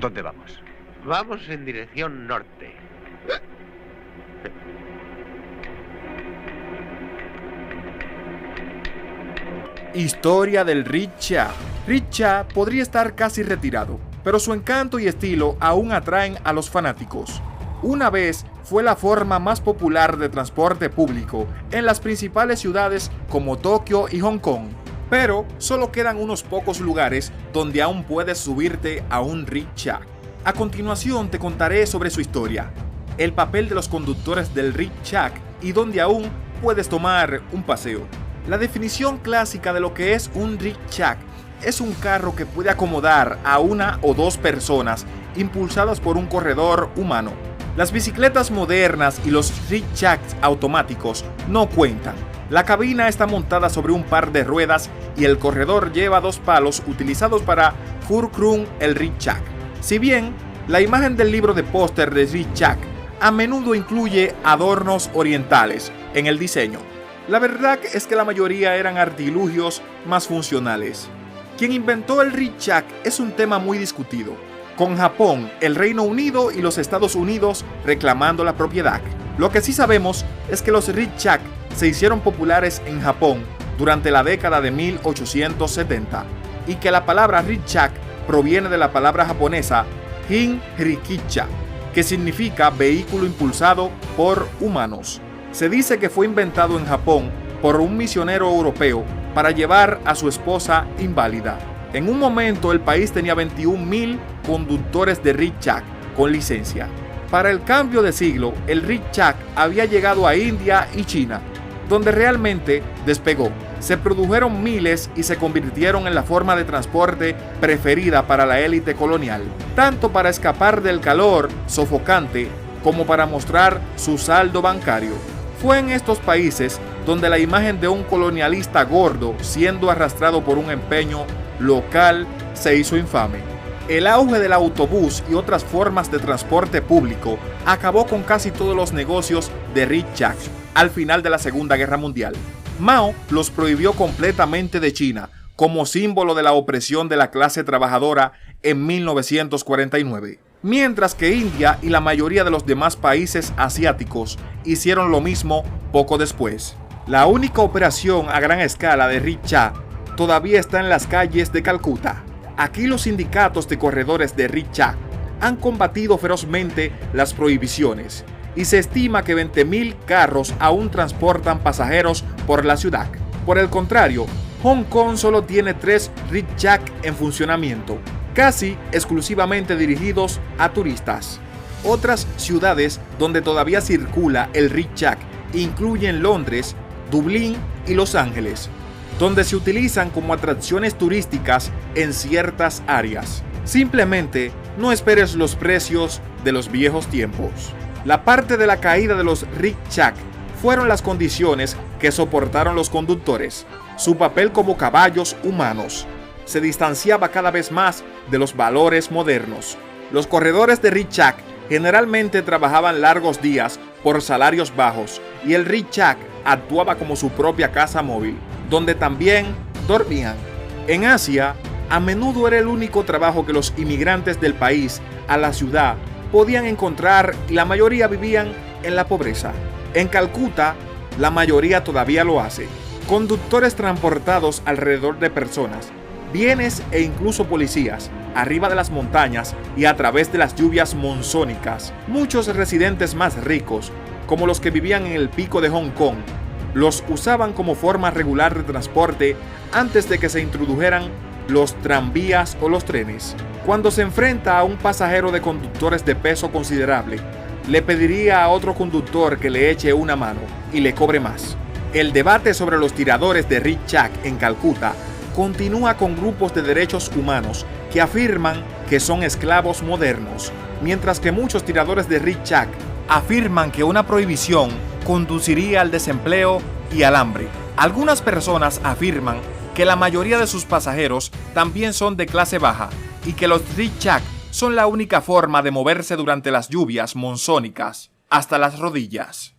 ¿Dónde vamos? Vamos en dirección norte. Historia del rickshaw. Rickshaw podría estar casi retirado, pero su encanto y estilo aún atraen a los fanáticos. Una vez fue la forma más popular de transporte público en las principales ciudades como Tokio y Hong Kong, pero solo quedan unos pocos lugares donde aún puedes subirte a un rickshaw. A continuación te contaré sobre su historia, el papel de los conductores del rickshaw y donde aún puedes tomar un paseo. La definición clásica de lo que es un rickshaw es un carro que puede acomodar a una o dos personas impulsadas por un corredor humano. Las bicicletas modernas y los rickshaws automáticos no cuentan. La cabina está montada sobre un par de ruedas y el corredor lleva dos palos utilizados para fulcrum el rickshaw. Si bien la imagen del libro de póster de rickshaw a menudo incluye adornos orientales en el diseño, la verdad es que la mayoría eran artilugios más funcionales. Quien inventó el rickshaw es un tema muy discutido, con Japón, el Reino Unido y los Estados Unidos reclamando la propiedad. Lo que sí sabemos es que los rickshaw se hicieron populares en Japón durante la década de 1870 y que la palabra rickshaw proviene de la palabra japonesa Hin-rikicha, que significa vehículo impulsado por humanos. Se dice que fue inventado en Japón por un misionero europeo para llevar a su esposa inválida. En un momento el país tenía 21.000 conductores de rickshaw con licencia. Para el cambio de siglo, el rickshaw había llegado a India y China, donde realmente despegó. Se produjeron miles y se convirtieron en la forma de transporte preferida para la élite colonial, tanto para escapar del calor sofocante como para mostrar su saldo bancario. Fue en estos países donde la imagen de un colonialista gordo siendo arrastrado por un empeño local se hizo infame. El auge del autobús y otras formas de transporte público acabó con casi todos los negocios de rickshaw al final de la Segunda Guerra Mundial. Mao los prohibió completamente de China como símbolo de la opresión de la clase trabajadora en 1949. Mientras que India y la mayoría de los demás países asiáticos hicieron lo mismo poco después. La única operación a gran escala de rickshaw todavía está en las calles de Calcuta. Aquí los sindicatos de corredores de rickshaw han combatido ferozmente las prohibiciones y se estima que 20.000 carros aún transportan pasajeros por la ciudad. Por el contrario, Hong Kong solo tiene 3 rickshaw en funcionamiento, casi exclusivamente dirigidos a turistas. Otras ciudades donde todavía circula el rickshaw incluyen Londres, Dublín y Los Ángeles, donde se utilizan como atracciones turísticas en ciertas áreas. Simplemente no esperes los precios de los viejos tiempos. La parte de la caída de los rickshaw fueron las condiciones que soportaron los conductores. Su papel como caballos humanos se distanciaba cada vez más de los valores modernos. Los corredores de rickshaw generalmente trabajaban largos días por salarios bajos y el rickshaw actuaba como su propia casa móvil, donde también dormían. En Asia, a menudo era el único trabajo que los inmigrantes del país a la ciudad podían encontrar y la mayoría vivían en la pobreza. En Calcuta, la mayoría todavía lo hace. Conductores transportados alrededor de personas, bienes e incluso policías, arriba de las montañas y a través de las lluvias monzónicas. Muchos residentes más ricos, como los que vivían en el pico de Hong Kong, los usaban como forma regular de transporte antes de que se introdujeran los tranvías o los trenes. Cuando se enfrenta a un pasajero de conductores de peso considerable, le pediría a otro conductor que le eche una mano y le cobre más. El debate sobre los tiradores de rickshaw en Calcuta continúa con grupos de derechos humanos que afirman que son esclavos modernos, mientras que muchos tiradores de rickshaw afirman que una prohibición conduciría al desempleo y al hambre. Algunas personas afirman que la mayoría de sus pasajeros también son de clase baja y que los rickshaw son la única forma de moverse durante las lluvias monzónicas hasta las rodillas.